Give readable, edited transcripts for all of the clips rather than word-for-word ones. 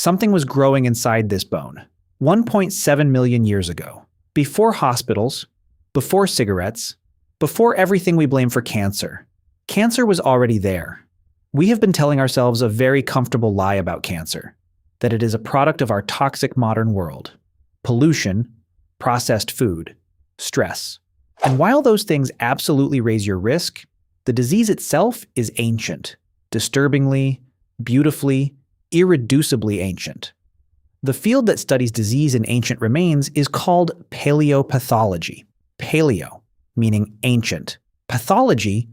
Something was growing inside this bone 1.7 million years ago. Before hospitals, before cigarettes, before everything we blame for cancer. Cancer was already there. We have been telling ourselves a very comfortable lie about cancer, that it is a product of our toxic modern world. Pollution, processed food, stress. And while those things absolutely raise your risk, the disease itself is ancient, disturbingly, beautifully, irreducibly ancient. The field that studies disease in ancient remains is called paleopathology. Paleo, meaning ancient. Pathology,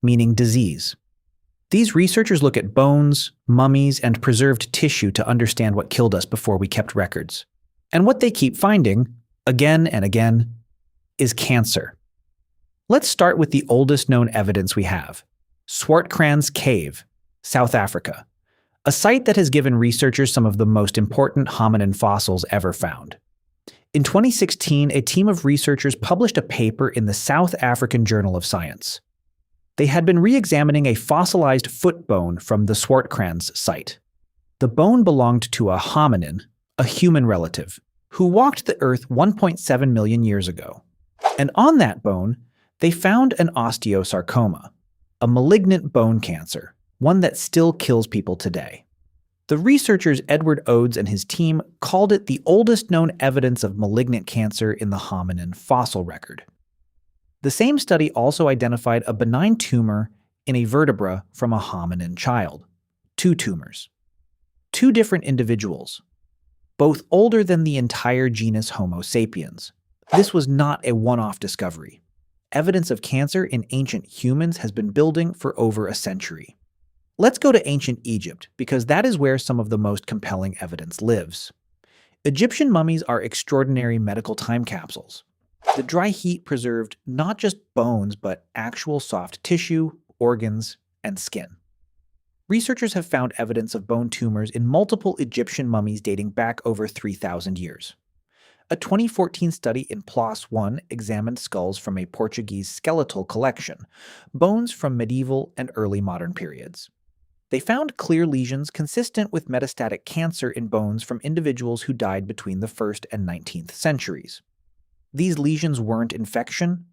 meaning disease. These researchers look at bones, mummies, and preserved tissue to understand what killed us before we kept records. And what they keep finding, again and again, is cancer. Let's start with the oldest known evidence we have, Swartkrans Cave, South Africa, a site that has given researchers some of the most important hominin fossils ever found. In 2016, a team of researchers published a paper in the South African Journal of Science. They had been re-examining a fossilized foot bone from the Swartkrans site. The bone belonged to a hominin, a human relative, who walked the earth 1.7 million years ago. And on that bone, they found an osteosarcoma, a malignant bone cancer, one that still kills people today. The researchers Edward Oades and his team called it the oldest known evidence of malignant cancer in the hominin fossil record. The same study also identified a benign tumor in a vertebra from a hominin child. 2 tumors. 2 different individuals, both older than the entire genus Homo sapiens. This was not a one-off discovery. Evidence of cancer in ancient humans has been building for over a century. Let's go to ancient Egypt, because that is where some of the most compelling evidence lives. Egyptian mummies are extraordinary medical time capsules. The dry heat preserved not just bones, but actual soft tissue, organs, and skin. Researchers have found evidence of bone tumors in multiple Egyptian mummies dating back over 3,000 years. A 2014 study in PLOS One examined skulls from a Portuguese skeletal collection, bones from medieval and early modern periods. They found clear lesions consistent with metastatic cancer in bones from individuals who died between the 1st and 19th centuries. These lesions weren't infection,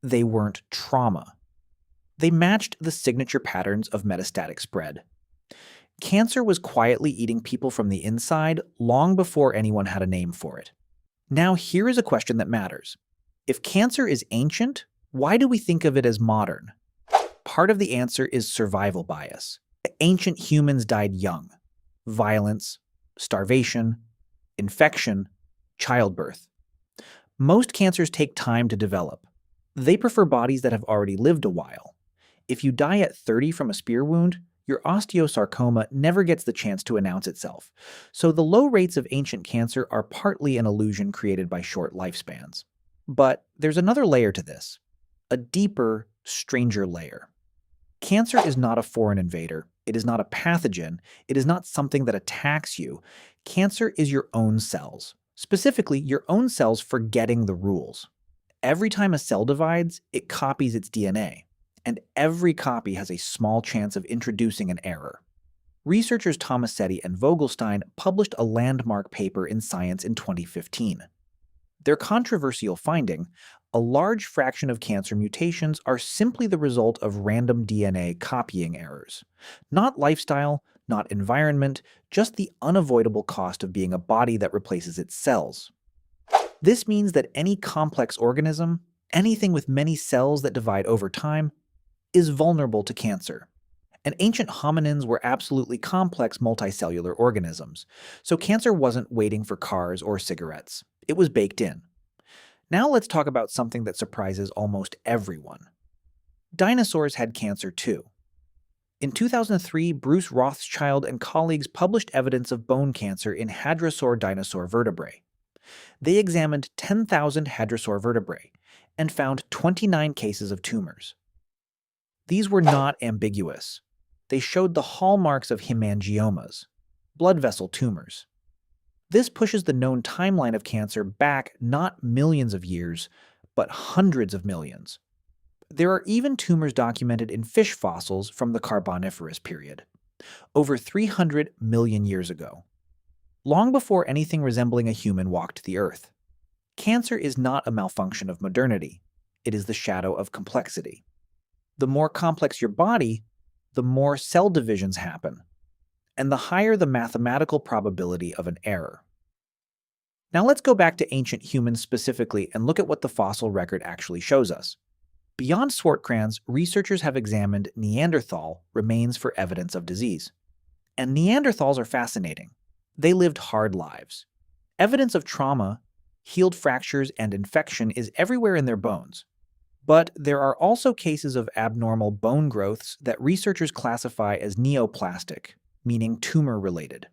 they weren't trauma. They matched the signature patterns of metastatic spread. Cancer was quietly eating people from the inside long before anyone had a name for it. Now here is a question that matters. If cancer is ancient, why do we think of it as modern? Part of the answer is survival bias. Ancient humans died young. Violence, starvation, infection, childbirth. Most cancers take time to develop. They prefer bodies that have already lived a while. If you die at 30 from a spear wound, your osteosarcoma never gets the chance to announce itself. So the low rates of ancient cancer are partly an illusion created by short lifespans. But there's another layer to this. A deeper, stranger layer. Cancer is not a foreign invader. It is not a pathogen. It is not something that attacks you. Cancer is your own cells. Specifically, your own cells forgetting the rules. Every time a cell divides, it copies its DNA. And every copy has a small chance of introducing an error. Researchers Tomasetti and Vogelstein published a landmark paper in Science in 2015. Their controversial finding, a large fraction of cancer mutations are simply the result of random DNA copying errors. Not lifestyle, not environment, just the unavoidable cost of being a body that replaces its cells. This means that any complex organism, anything with many cells that divide over time, is vulnerable to cancer. And ancient hominins were absolutely complex multicellular organisms, so cancer wasn't waiting for cars or cigarettes. It was baked in. Now let's talk about something that surprises almost everyone. Dinosaurs had cancer too. In 2003, Bruce Rothschild and colleagues published evidence of bone cancer in hadrosaur dinosaur vertebrae. They examined 10,000 hadrosaur vertebrae and found 29 cases of tumors. These were not ambiguous. They showed the hallmarks of hemangiomas, blood vessel tumors. This pushes the known timeline of cancer back not millions of years, but hundreds of millions. There are even tumors documented in fish fossils from the Carboniferous period, over 300 million years ago. long before anything resembling a human walked the earth. Cancer is not a malfunction of modernity. It is the shadow of complexity. The more complex your body, the more cell divisions happen, and the higher the mathematical probability of an error. Now let's go back to ancient humans specifically and look at what the fossil record actually shows us. Beyond Swartkrans, researchers have examined Neanderthal remains for evidence of disease. And Neanderthals are fascinating. They lived hard lives. Evidence of trauma, healed fractures, and infection is everywhere in their bones. But there are also cases of abnormal bone growths that researchers classify as neoplastic, meaning tumor-related.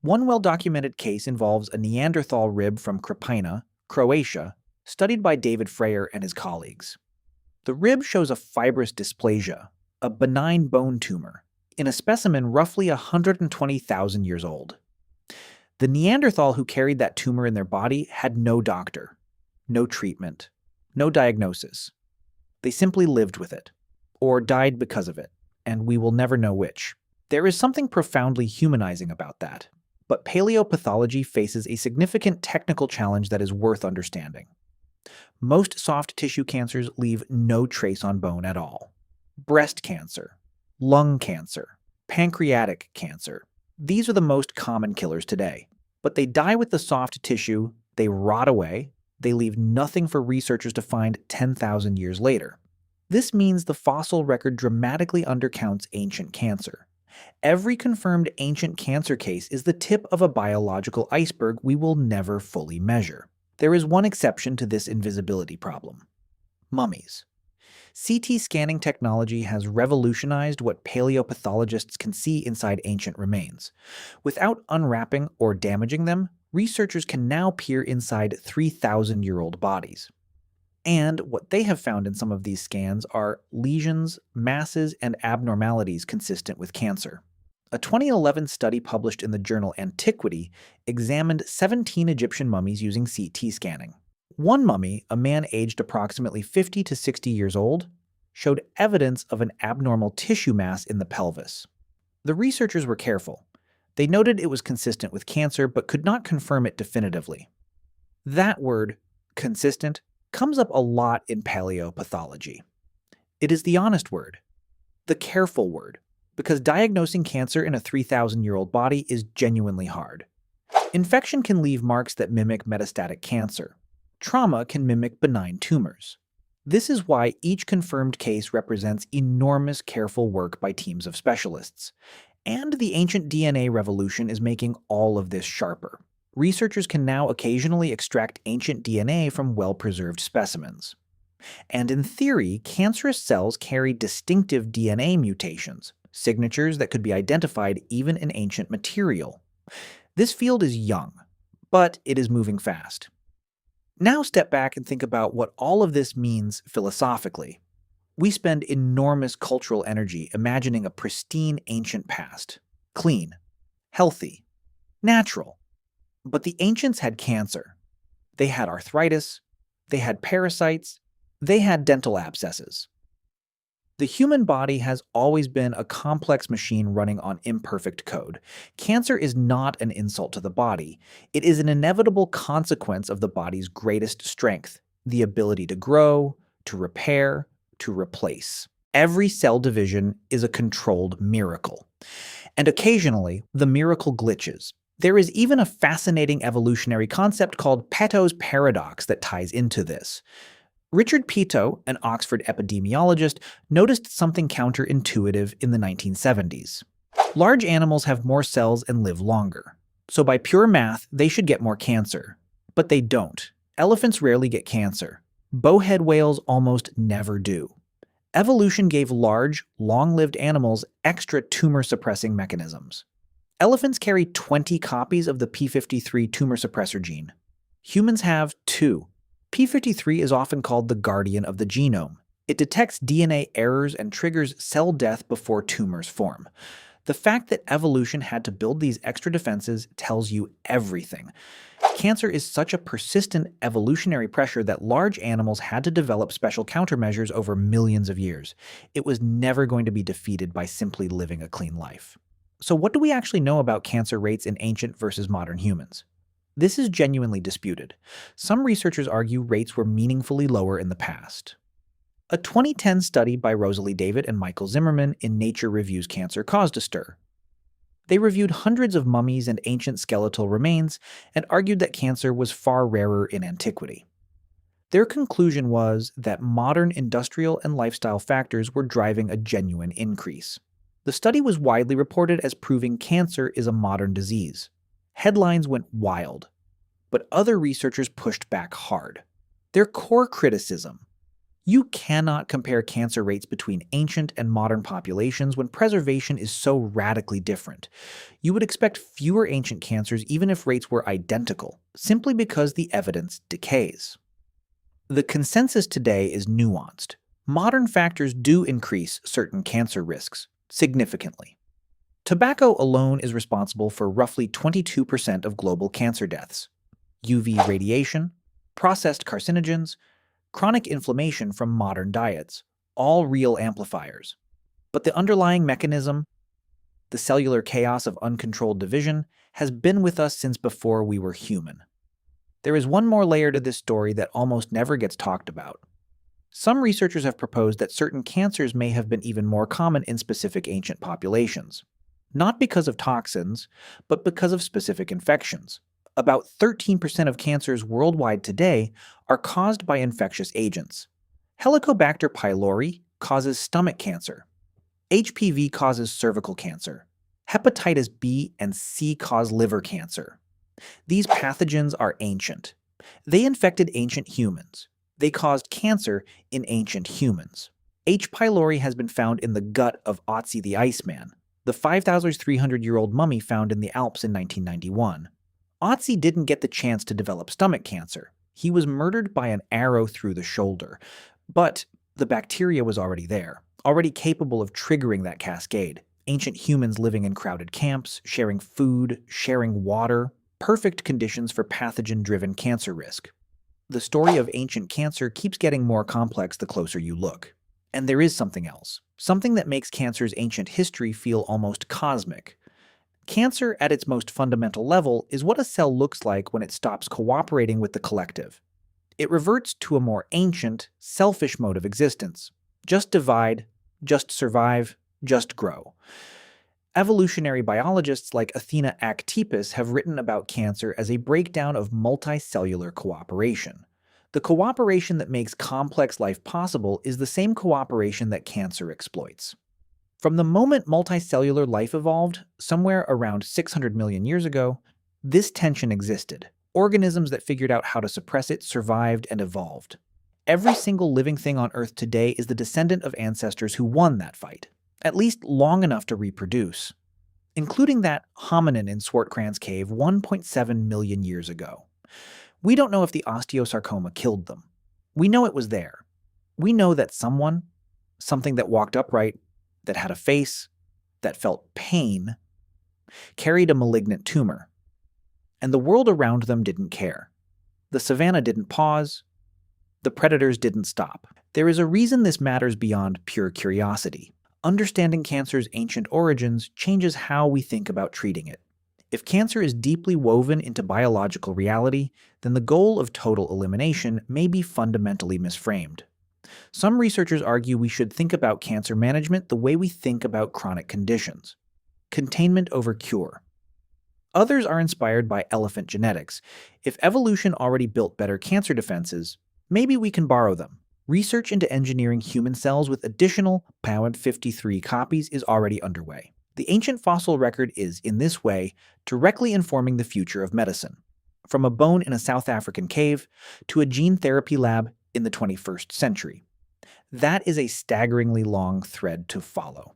One well-documented case involves a Neanderthal rib from Krapina, Croatia, studied by David Freyer and his colleagues. The rib shows a fibrous dysplasia, a benign bone tumor, in a specimen roughly 120,000 years old. The Neanderthal who carried that tumor in their body had no doctor, no treatment, no diagnosis. They simply lived with it, or died because of it, and we will never know which. There is something profoundly humanizing about that, but paleopathology faces a significant technical challenge that is worth understanding. Most soft tissue cancers leave no trace on bone at all. Breast cancer, lung cancer, pancreatic cancer. These are the most common killers today. But they die with the soft tissue, they rot away, they leave nothing for researchers to find 10,000 years later. This means the fossil record dramatically undercounts ancient cancer. Every confirmed ancient cancer case is the tip of a biological iceberg we will never fully measure. There is one exception to this invisibility problem: mummies. CT scanning technology has revolutionized what paleopathologists can see inside ancient remains. Without unwrapping or damaging them, researchers can now peer inside 3,000-year-old bodies. And what they have found in some of these scans are lesions, masses, and abnormalities consistent with cancer. A 2011 study published in the journal Antiquity examined 17 Egyptian mummies using CT scanning. One mummy, a man aged approximately 50 to 60 years old, showed evidence of an abnormal tissue mass in the pelvis. The researchers were careful. They noted it was consistent with cancer but could not confirm it definitively. That word, consistent, comes up a lot in paleopathology. It is the honest word, the careful word, because diagnosing cancer in a 3,000-year-old body is genuinely hard. Infection can leave marks that mimic metastatic cancer. Trauma can mimic benign tumors. This is why each confirmed case represents enormous careful work by teams of specialists. And the ancient DNA revolution is making all of this sharper. Researchers can now occasionally extract ancient DNA from well-preserved specimens. And in theory, cancerous cells carry distinctive DNA mutations, signatures that could be identified even in ancient material. This field is young, but it is moving fast. Now step back and think about what all of this means philosophically. We spend enormous cultural energy imagining a pristine ancient past. Clean, healthy, natural. But the ancients had cancer. They had arthritis. They had parasites. They had dental abscesses. The human body has always been a complex machine running on imperfect code. Cancer is not an insult to the body. It is an inevitable consequence of the body's greatest strength, the ability to grow, to repair, to replace. Every cell division is a controlled miracle. And occasionally, the miracle glitches. There is even a fascinating evolutionary concept called Peto's paradox that ties into this. Richard Peto, an Oxford epidemiologist, noticed something counterintuitive in the 1970s. Large animals have more cells and live longer. So by pure math, they should get more cancer. But they don't. Elephants rarely get cancer. Bowhead whales almost never do. Evolution gave large, long-lived animals extra tumor-suppressing mechanisms. Elephants carry 20 copies of the p53 tumor suppressor gene. Humans have 2. p53 is often called the guardian of the genome. It detects DNA errors and triggers cell death before tumors form. The fact that evolution had to build these extra defenses tells you everything. Cancer is such a persistent evolutionary pressure that large animals had to develop special countermeasures over millions of years. It was never going to be defeated by simply living a clean life. So what do we actually know about cancer rates in ancient versus modern humans? This is genuinely disputed. Some researchers argue rates were meaningfully lower in the past. A 2010 study by Rosalie David and Michael Zimmerman in Nature Reviews Cancer caused a stir. They reviewed hundreds of mummies and ancient skeletal remains and argued that cancer was far rarer in antiquity. Their conclusion was that modern industrial and lifestyle factors were driving a genuine increase. The study was widely reported as proving cancer is a modern disease. Headlines went wild, but other researchers pushed back hard. Their core criticism: you cannot compare cancer rates between ancient and modern populations when preservation is so radically different. You would expect fewer ancient cancers even if rates were identical, simply because the evidence decays. The consensus today is nuanced. Modern factors do increase certain cancer risks significantly. Tobacco alone is responsible for roughly 22% of global cancer deaths. UV radiation, processed carcinogens, chronic inflammation from modern diets, all real amplifiers. But the underlying mechanism, the cellular chaos of uncontrolled division, has been with us since before we were human. There is one more layer to this story that almost never gets talked about. Some researchers have proposed that certain cancers may have been even more common in specific ancient populations. Not because of toxins, but because of specific infections. About 13% of cancers worldwide today are caused by infectious agents. Helicobacter pylori causes stomach cancer. HPV causes cervical cancer. Hepatitis B and C cause liver cancer. These pathogens are ancient. They infected ancient humans. They caused cancer in ancient humans. H. pylori has been found in the gut of Otzi the Iceman, the 5,300-year-old mummy found in the Alps in 1991. Otzi didn't get the chance to develop stomach cancer. He was murdered by an arrow through the shoulder. But the bacteria was already there, already capable of triggering that cascade. Ancient humans living in crowded camps, sharing food, sharing water, perfect conditions for pathogen-driven cancer risk. The story of ancient cancer keeps getting more complex the closer you look. And there is something else, something that makes cancer's ancient history feel almost cosmic. Cancer, at its most fundamental level, is what a cell looks like when it stops cooperating with the collective. It reverts to a more ancient, selfish mode of existence. Just divide, just survive, just grow. Evolutionary biologists like Athena Actipis have written about cancer as a breakdown of multicellular cooperation. The cooperation that makes complex life possible is the same cooperation that cancer exploits. From the moment multicellular life evolved, somewhere around 600 million years ago, this tension existed. Organisms that figured out how to suppress it survived and evolved. Every single living thing on Earth today is the descendant of ancestors who won that fight, at least long enough to reproduce, including that hominin in Swartkrans Cave 1.7 million years ago. We don't know if the osteosarcoma killed them. We know it was there. We know that something that walked upright, that had a face, that felt pain, carried a malignant tumor. And the world around them didn't care. The savannah didn't pause. The predators didn't stop. There is a reason this matters beyond pure curiosity. Understanding cancer's ancient origins changes how we think about treating it. If cancer is deeply woven into biological reality, then the goal of total elimination may be fundamentally misframed. Some researchers argue we should think about cancer management the way we think about chronic conditions: containment over cure. Others are inspired by elephant genetics. If evolution already built better cancer defenses, maybe we can borrow them. Research into engineering human cells with additional PAWD53 copies is already underway. The ancient fossil record is, in this way, directly informing the future of medicine, from a bone in a South African cave to a gene therapy lab in the 21st century. That is a staggeringly long thread to follow.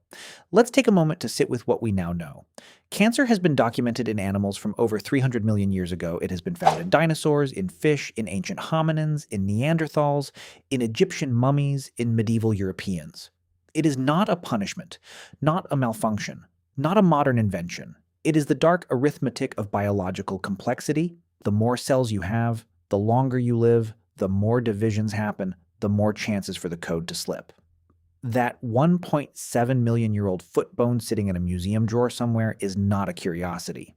Let's take a moment to sit with what we now know. Cancer has been documented in animals from over 300 million years ago. It has been found in dinosaurs, in fish, in ancient hominins, in Neanderthals, in Egyptian mummies, in medieval Europeans. It is not a punishment, not a malfunction, not a modern invention. It is the dark arithmetic of biological complexity. The more cells you have, the longer you live, the more divisions happen, the more chances for the code to slip. That 1.7 million year old foot bone sitting in a museum drawer somewhere is not a curiosity.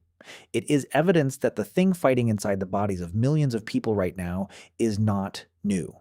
It is evidence that the thing fighting inside the bodies of millions of people right now is not new.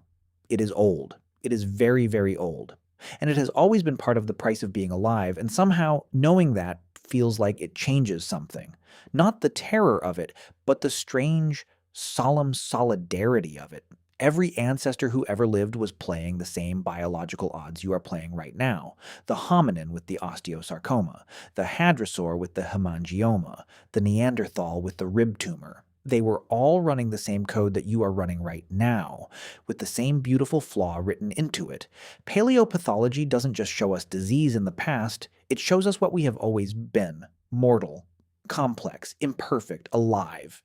It is old. It is very, very old. And it has always been part of the price of being alive, and somehow knowing that feels like it changes something. Not the terror of it, but the strange, solemn solidarity of it. Every ancestor who ever lived was playing the same biological odds you are playing right now. The hominin with the osteosarcoma, the hadrosaur with the hemangioma, the Neanderthal with the rib tumor. They were all running the same code that you are running right now, with the same beautiful flaw written into it. Paleopathology doesn't just show us disease in the past, it shows us what we have always been: mortal, complex, imperfect, alive.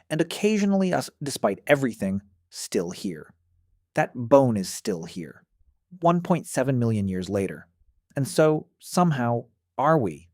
And occasionally, us, despite everything, still here. That bone is still here, 1.7 million years later. And so, somehow, are we?